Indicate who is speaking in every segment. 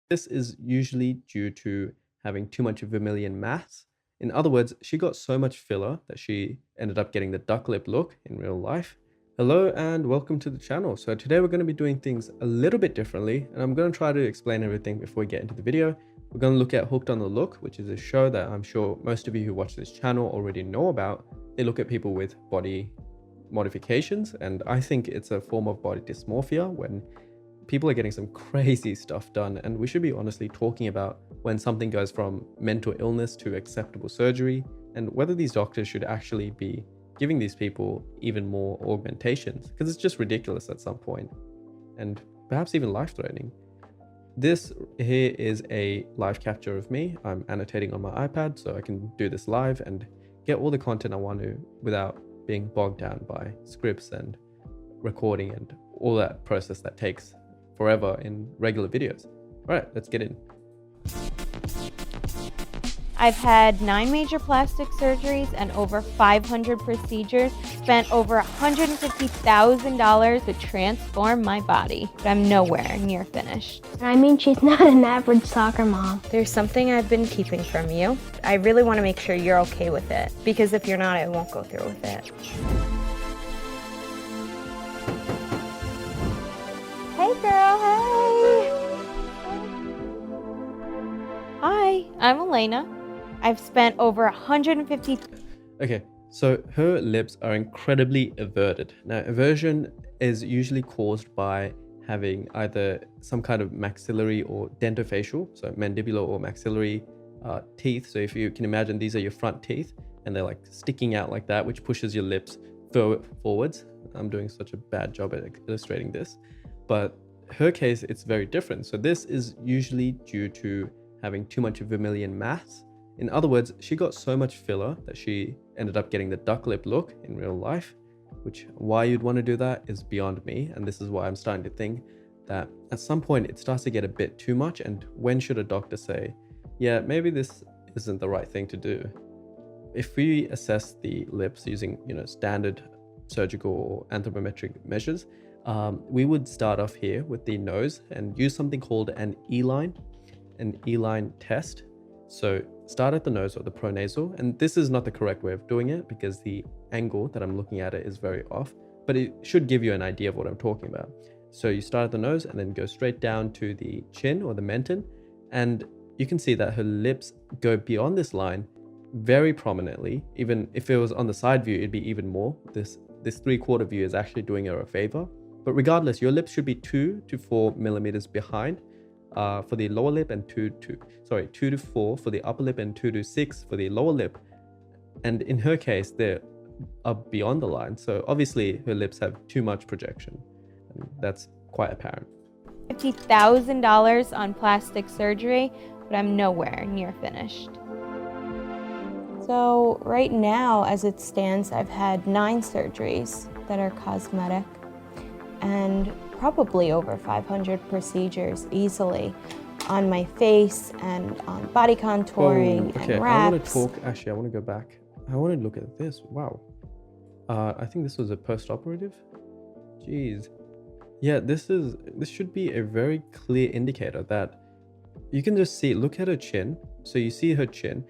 Speaker 1: This is usually due to having too much vermilion mass. In other words, she got so much filler that she ended up getting the duck lip look in real life. Hello and welcome to the channel. So today we're going to be doing things a little bit differently, and I'm going to try to explain everything before we get into the video. We're going to look at Hooked on the Look, which is a show that I'm sure most of you who watch this channel already know about. They look at people with body modifications, and I think it's a form of body dysmorphia when people are getting some crazy stuff done, and we should be honestly talking about when something goes from mental illness to acceptable surgery, and whether these doctors should actually be giving these people even more augmentations, because it's just ridiculous at some point, and perhaps even life-threatening. This here is a live capture of me. I'm annotating on my iPad so I can do this live and get all the content I want to without being bogged down by scripts and recording and all that process that takes forever in regular videos. All right, let's get in.
Speaker 2: I've had 9 major plastic surgeries and over 500 procedures, spent over $150,000 to transform my body, but I'm nowhere near finished.
Speaker 3: I mean, she's not an average soccer mom.
Speaker 2: There's something I've been keeping from you. I really want to make sure you're okay with it, because if you're not, I won't go through with it. Hey girl, hey! Hi, I'm Elena. I've spent over 150.
Speaker 1: Okay, so her lips are incredibly everted. Now, eversion is usually caused by having either some kind of maxillary or dentofacial, so mandibular or maxillary teeth. So if you can imagine, these are your front teeth and they're like sticking out like that, which pushes your lips forwards. I'm doing such a bad job at illustrating this, but her case, it's very different. So this is usually due to having too much vermilion mass. In other words, she got so much filler that she ended up getting the duck lip look in real life, which why you'd want to do that is beyond me. And this is why I'm starting to think that at some point it starts to get a bit too much. And when should a doctor say, yeah, maybe this isn't the right thing to do? If we assess the lips using, standard surgical or anthropometric measures, we would start off here with the nose and use something called an E-line test. So start at the nose or the pronasal, and this is not the correct way of doing it because the angle that I'm looking at it is very off, but it should give you an idea of what I'm talking about. So you start at the nose and then go straight down to the chin or the menton, and you can see that her lips go beyond this line very prominently. Even if it was on the side view, it'd be even more. This 3/4 view is actually doing her a favor. But regardless, your lips should be 2 to 4 millimeters behind for the lower lip, and 2 to 4 for the upper lip, and 2 to 6 for the lower lip. And in her case, they're up beyond the line. So obviously her lips have too much projection, and that's quite apparent.
Speaker 2: $50,000 on plastic surgery, but I'm nowhere near finished. So right now, as it stands, I've had 9 surgeries that are cosmetic and probably over 500 procedures easily on my face and on body contouring
Speaker 1: okay,
Speaker 2: and wraps.
Speaker 1: I want to talk, actually, I want to go back. I want to look at this. Wow. I think this was a post-operative. Jeez. Yeah, this should be a very clear indicator that you can just see, look at her chin. So you see her chin.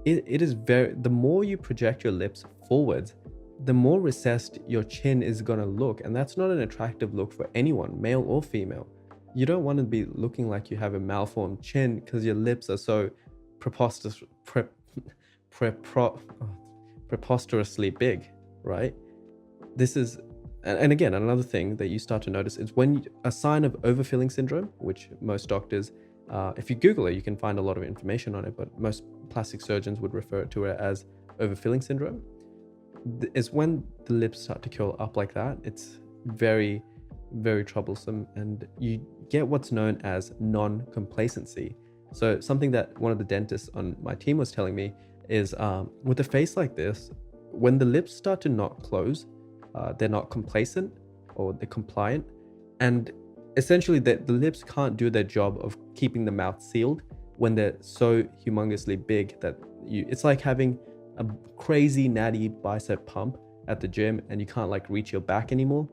Speaker 1: It is the more you project your lips forwards, the more recessed your chin is going to look. And that's not an attractive look for anyone, male or female. You don't want to be looking like you have a malformed chin because your lips are so preposterously big, right? This is, and again, another thing that you start to notice is when a sign of overfilling syndrome, which most doctors, if you Google it, you can find a lot of information on it, but most plastic surgeons would refer to it as overfilling syndrome. Is when the lips start to curl up like that. It's very, very troublesome, and you get what's known as non-complacency. So something that one of the dentists on my team was telling me is with a face like this, when the lips start to not close, they're not complacent or they're compliant, and essentially the lips can't do their job of keeping the mouth sealed when they're so humongously big that it's like having a crazy natty bicep pump at the gym and you can't like reach your back anymore.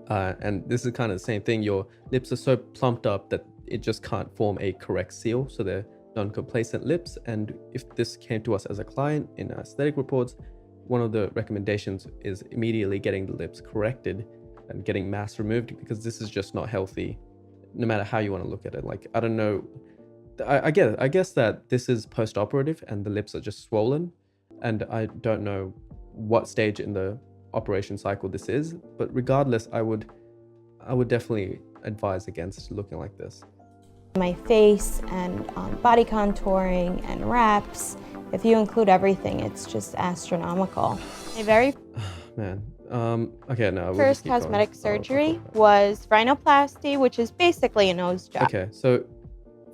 Speaker 1: And this is kind of the same thing. Your lips are so plumped up that it just can't form a correct seal, so they're non-complacent lips. And if this came to us as a client in aesthetic reports, one of the recommendations is immediately getting the lips corrected and getting mass removed, because this is just not healthy, no matter how you want to look at it. Like, I don't know, I guess that this is post-operative and the lips are just swollen, and I don't know what stage in the operation cycle this is, but regardless, I would definitely advise against looking like this.
Speaker 2: My face and body contouring and wraps, if you include everything, it's just astronomical. My very
Speaker 1: Man, okay, no.
Speaker 2: first cosmetic surgery was rhinoplasty, which is basically a nose job.
Speaker 1: Okay, so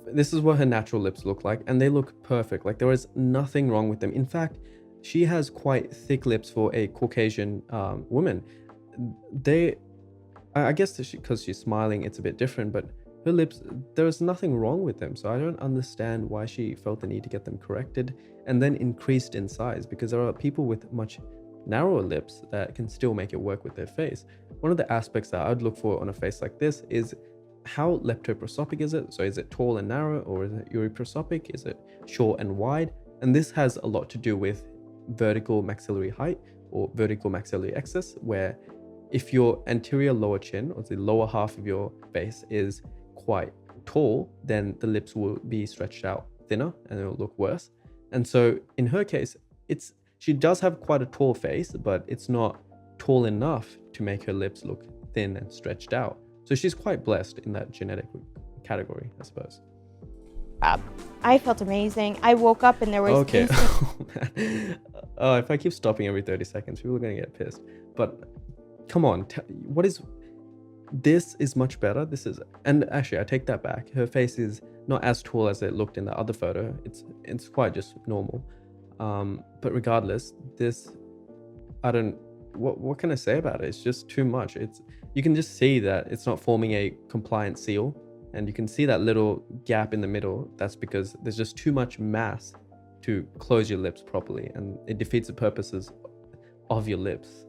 Speaker 1: this is what her natural lips look like, and they look perfect. Like, there is nothing wrong with them. In fact, she has quite thick lips for a Caucasian woman. I guess because she's smiling, it's a bit different, but her lips, there's nothing wrong with them. So I don't understand why she felt the need to get them corrected and then increased in size, because there are people with much narrower lips that can still make it work with their face. One of the aspects that I'd look for on a face like this is how leptoprosopic is it? So is it tall and narrow, or is it uriprosopic? Is it short and wide? And this has a lot to do with vertical maxillary height or vertical maxillary excess, where if your anterior lower chin, or the lower half of your face, is quite tall, then the lips will be stretched out thinner and it'll look worse. And so in her case, she does have quite a tall face, but it's not tall enough to make her lips look thin and stretched out. So she's quite blessed in that genetic category, I suppose.
Speaker 2: I felt amazing. I woke up and there was
Speaker 1: okay. Oh, if I keep stopping every 30 seconds, people are gonna get pissed. But come on, this is much better. This is, and actually I take that back. Her face is not as tall as it looked in the other photo. It's quite just normal. But regardless, this, what can I say about it? It's just too much. You can just see that it's not forming a compliant seal, and you can see that little gap in the middle. That's because there's just too much mass to close your lips properly, and it defeats the purposes of your lips.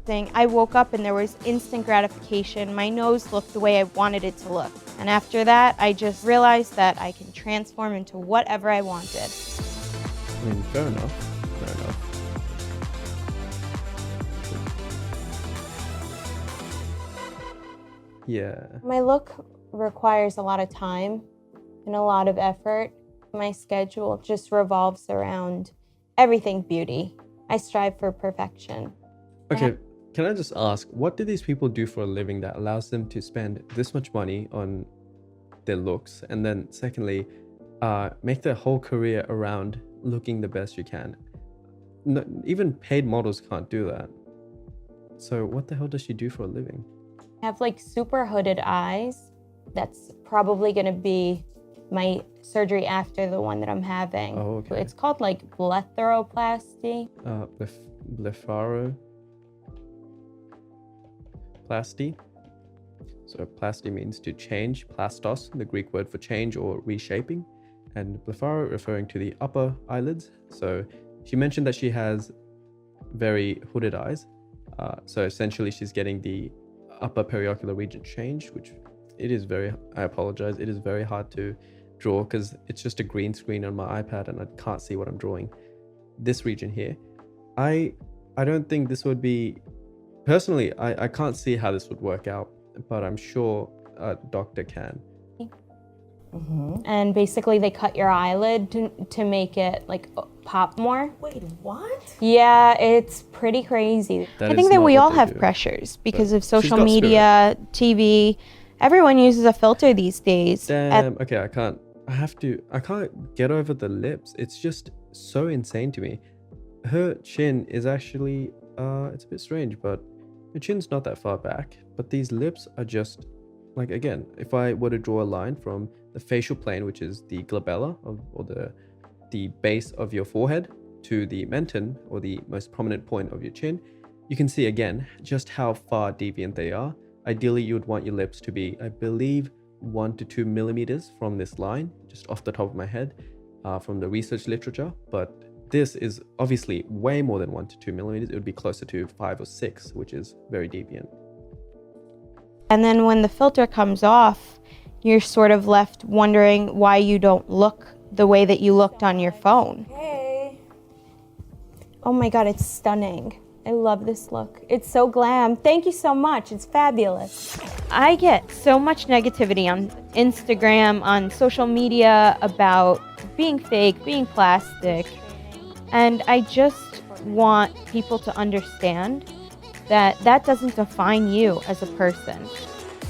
Speaker 2: I woke up and there was instant gratification. My nose looked the way I wanted it to look. And after that, I just realized that I can transform into whatever I wanted.
Speaker 1: I mean, fair enough. Yeah.
Speaker 2: My look requires a lot of time and a lot of effort. My schedule just revolves around everything beauty. I strive for perfection.
Speaker 1: Okay. Can I just ask, what do these people do for a living that allows them to spend this much money on their looks? And then secondly, make their whole career around looking the best you can. No, even paid models can't do that. So what the hell does she do for a living?
Speaker 2: I have like super hooded eyes. That's probably going to be my surgery after the one that I'm having.
Speaker 1: Oh, okay.
Speaker 2: It's called like blepharoplasty.
Speaker 1: Blepharoplasty. So plasty means to change, plastos, the Greek word for change or reshaping, and blepharo referring to the upper eyelids. So she mentioned that she has very hooded eyes. So essentially she's getting the upper periocular region changed, which I apologize, it is very hard to draw because it's just a green screen on my iPad and I can't see what I'm drawing. This region here, I don't think this would be, personally, I can't see how this would work out, but I'm sure a doctor can.
Speaker 2: Mm-hmm. And basically they cut your eyelid to make it like pop more.
Speaker 4: Wait, what?
Speaker 2: Yeah, it's pretty crazy. I think that we all have pressures because of social media, TV. Everyone uses a filter these days.
Speaker 1: Damn, okay, I can't get over the lips. It's just so insane to me. Her chin is actually, it's a bit strange, but her chin's not that far back, but these lips are just, like, again, if I were to draw a line from the facial plane, which is the glabella or the base of your forehead, to the menton, or the most prominent point of your chin, you can see again just how far deviant they are. Ideally, you would want your lips to be, I believe, 1 to 2 millimeters from this line, just off the top of my head, from the research literature. But this is obviously way more than 1 to 2 millimeters. It would be closer to 5 or 6, which is very deviant.
Speaker 2: And then when the filter comes off, you're sort of left wondering why you don't look the way that you looked on your phone.
Speaker 4: Hey.
Speaker 2: Oh my God, it's stunning. I love this look. It's so glam. Thank you so much. It's fabulous. I get so much negativity on Instagram, on social media about being fake, being plastic. And I just want people to understand that that doesn't define you as a person.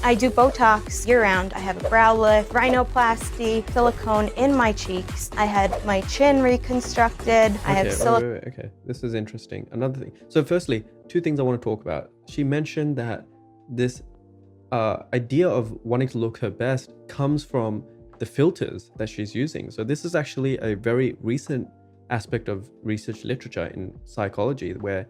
Speaker 2: I do Botox year-round. I have a brow lift, rhinoplasty, silicone in my cheeks. I had my chin reconstructed. I have silicone.
Speaker 1: Wait. Okay, this is interesting. Another thing. So firstly, two things I want to talk about. She mentioned that this idea of wanting to look her best comes from the filters that she's using. So this is actually a very recent aspect of research literature in psychology, where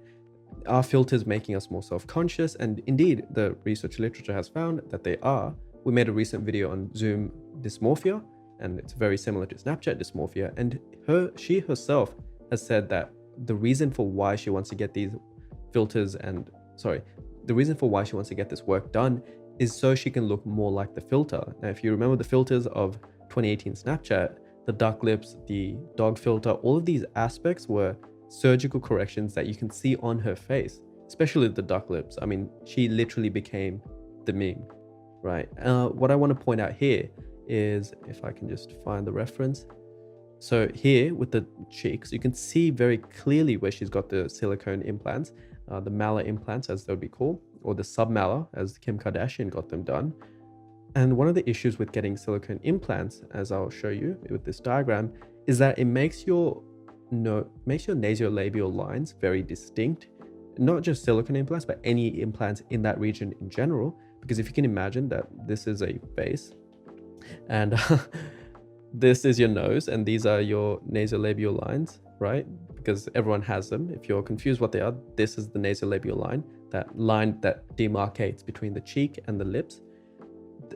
Speaker 1: are filters making us more self-conscious? And indeed, the research literature has found that they are. We made a recent video on Zoom dysmorphia, and it's very similar to Snapchat dysmorphia. And she herself has said that the reason for why she wants to get these filters the reason for why she wants to get this work done is so she can look more like the filter. Now, if you remember the filters of 2018 Snapchat, the duck lips, the dog filter, all of these aspects were surgical corrections that you can see on her face, especially the duck lips. I mean, she literally became the meme, right? What I want to point out here is, if I can just find the reference. So here with the cheeks, you can see very clearly where she's got the silicone implants, the malar implants as they'll be called, or the submalar as Kim Kardashian got them done. And one of the issues with getting silicone implants, as I'll show you with this diagram, is that it makes your nasolabial lines very distinct. Not just silicone implants, but any implants in that region in general. Because if you can imagine that this is a face, and this is your nose, and these are your nasolabial lines, right? Because everyone has them. If you're confused what they are, this is the nasolabial line that demarcates between the cheek and the lips,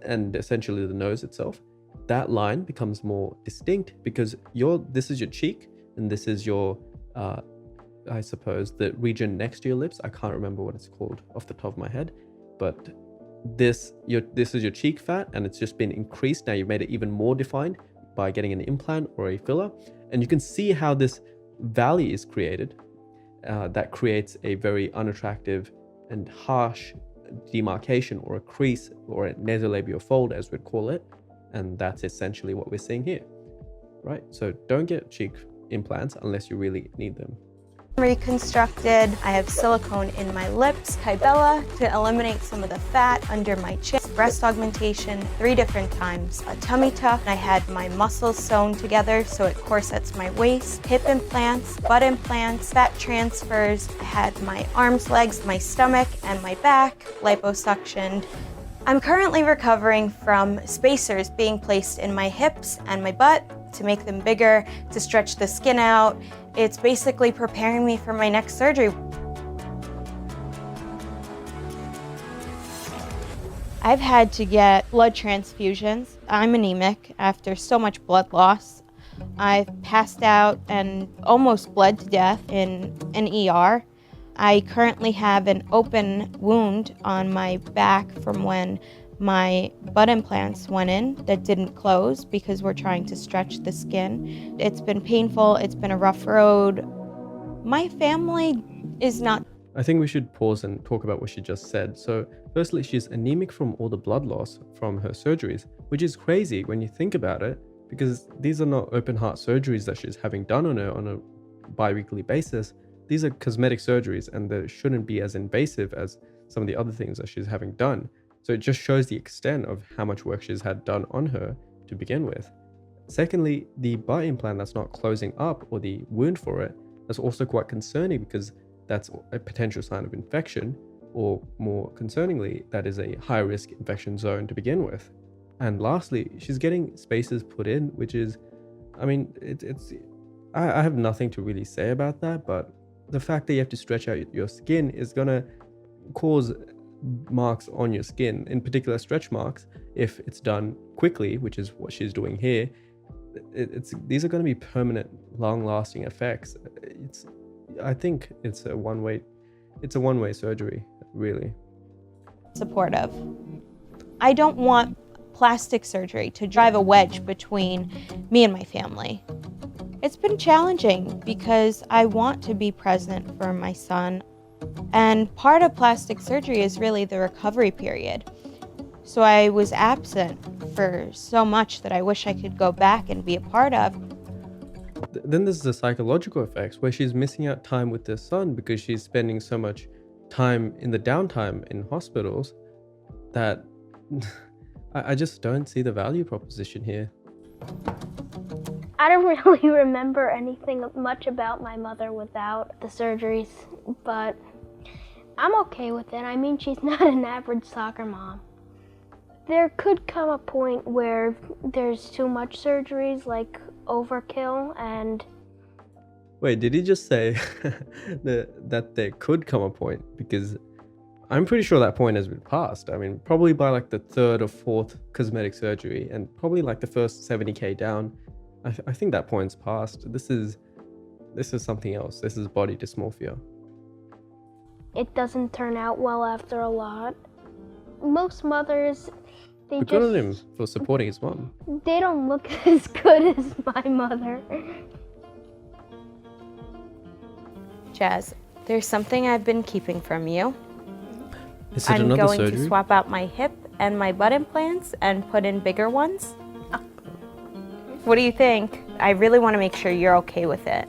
Speaker 1: and essentially the nose itself. That line becomes more distinct because this is your cheek, and this is your, I suppose, the region next to your lips. I can't remember what it's called off the top of my head, but this is your cheek fat, and it's just been increased. Now you've made it even more defined by getting an implant or a filler, and you can see how this valley is created that creates a very unattractive and harsh demarcation, or a crease, or a nasolabial fold as we'd call it. And that's essentially what we're seeing here, right? So don't get cheek implants unless you really need them.
Speaker 2: Reconstructed. I have silicone in my lips, Kybella to eliminate some of the fat under my chin, breast augmentation 3 different times, a tummy tuck. I had my muscles sewn together so it corsets my waist, hip implants, butt implants, fat transfers. I had my arms, legs, my stomach, and my back liposuctioned. I'm currently recovering from spacers being placed in my hips and my butt to make them bigger, to stretch the skin out. It's basically preparing me for my next surgery. I've had to get blood transfusions. I'm anemic after so much blood loss. I've passed out and almost bled to death in an ER. I currently have an open wound on my back from when my butt implants went in that didn't close because we're trying to stretch the skin. It's been painful. It's been a rough road. My family is not.
Speaker 1: I think we should pause and talk about what she just said. So firstly, she's anemic from all the blood loss from her surgeries, which is crazy when you think about it, because these are not open heart surgeries that she's having done on her on a bi-weekly basis. These are cosmetic surgeries, and they shouldn't be as invasive as some of the other things that she's having done. So it just shows the extent of how much work she's had done on her to begin with. Secondly, the butt implant that's not closing up, or the wound for it, that's also quite concerning, because that's a potential sign of infection, or more concerningly, that is a high risk infection zone to begin with. And lastly, she's getting spaces put in, which is, I mean, I have nothing to really say about that, but the fact that you have to stretch out your skin is gonna cause marks on your skin, in particular stretch marks, if it's done quickly, which is what she's doing here. These are going to be permanent, long-lasting effects. I think it's a one-way surgery, really.
Speaker 2: supportive. I don't want plastic surgery to drive a wedge between me and my family. It's been challenging because I want to be present for my son, and part of plastic surgery is really the recovery period. So I was absent for so much that I wish I could go back and be a part of.
Speaker 1: Then there's the psychological effects where she's missing out time with her son because she's spending so much time in the downtime in hospitals that I just don't see the value proposition here.
Speaker 3: I don't really remember anything much about my mother without the surgeries, but I'm okay with it. I mean, she's not an average soccer mom. There could come a point where there's too much surgeries, like overkill, and...
Speaker 1: Wait, did he just say that there could come a point? Because I'm pretty sure that point has been passed. I mean, probably by like the third or fourth cosmetic surgery and probably like the first 70K down. I think that point's passed. This is something else. This is body dysmorphia.
Speaker 3: It doesn't turn out well after a lot. Most mothers,
Speaker 1: But good on him for supporting his mom.
Speaker 3: they don't look as good as my mother.
Speaker 2: Jazz, there's something I've been keeping from you.
Speaker 1: Is it
Speaker 2: I'm
Speaker 1: another
Speaker 2: going
Speaker 1: surgery?
Speaker 2: to swap out my hip and my butt implants and put in bigger ones. What do you think? I really want to make sure you're okay with it,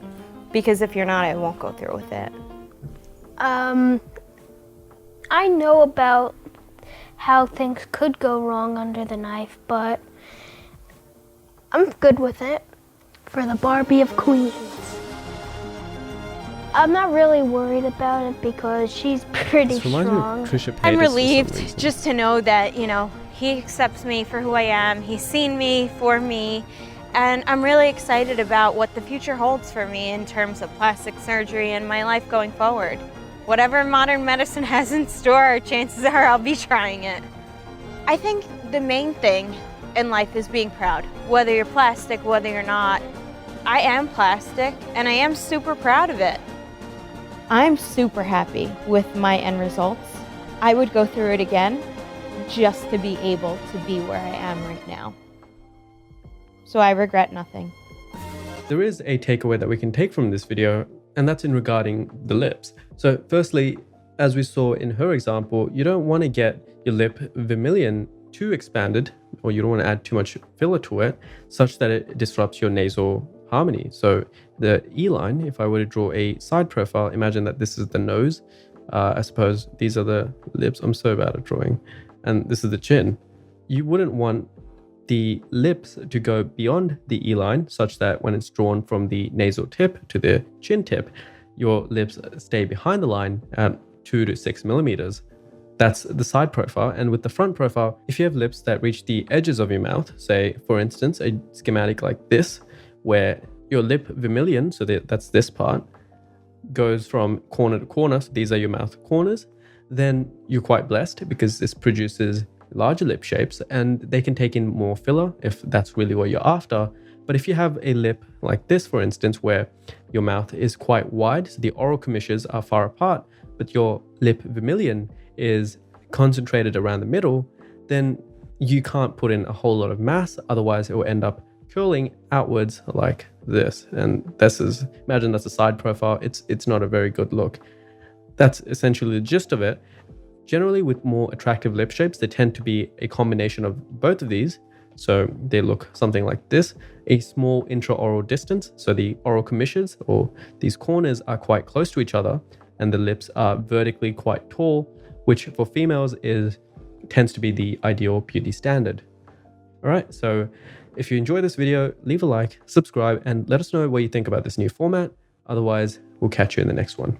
Speaker 2: because if you're not, I won't go through with it.
Speaker 3: I know about how things could go wrong under the knife, but I'm good with it for the Barbie of Queens. I'm not really worried about it because she's pretty
Speaker 1: This reminds me of
Speaker 3: strong.
Speaker 1: Trisha Paytas
Speaker 2: I'm
Speaker 1: for some
Speaker 2: relieved
Speaker 1: reason.
Speaker 2: just to know that, he accepts me for who I am. He's seen me for me. And I'm really excited about what the future holds for me in terms of plastic surgery and my life going forward. Whatever modern medicine has in store, chances are I'll be trying it. I think the main thing in life is being proud. Whether you're plastic, whether you're not. I am plastic, and I am super proud of it. I'm super happy with my end results. I would go through it again just to be able to be where I am right now. So I regret nothing.
Speaker 1: There is a takeaway that we can take from this video, and that's in regarding the lips. So firstly, as we saw in her example, you don't want to get your lip vermilion too expanded, or you don't want to add too much filler to it, such that it disrupts your nasal harmony. So the E-line, if I were to draw a side profile, imagine that this is the nose. I suppose these are the lips. I'm so bad at drawing. And this is the chin. You wouldn't want the lips to go beyond the E-line, such that when it's drawn from the nasal tip to the chin tip, your lips stay behind the line at 2 to 6 millimeters. That's the side profile. And with the front profile, if you have lips that reach the edges of your mouth, say, for instance, a schematic like this, where your lip vermilion, so that's this part, goes from corner to corner, so these are your mouth corners, then you're quite blessed because this produces larger lip shapes and they can take in more filler if that's really what you're after. But if you have a lip like this, for instance, where your mouth is quite wide, so the oral commissures are far apart, but your lip vermilion is concentrated around the middle, then you can't put in a whole lot of mass, otherwise it will end up curling outwards like this. And this is, imagine that's a side profile, it's not a very good look. That's essentially the gist of it. Generally, with more attractive lip shapes, they tend to be a combination of both of these. So they look something like this, a small intraoral distance. So the oral commissures, or these corners, are quite close to each other, and the lips are vertically quite tall, which for females tends to be the ideal beauty standard. All right, so if you enjoy this video, leave a like, subscribe, and let us know what you think about this new format. Otherwise, we'll catch you in the next one.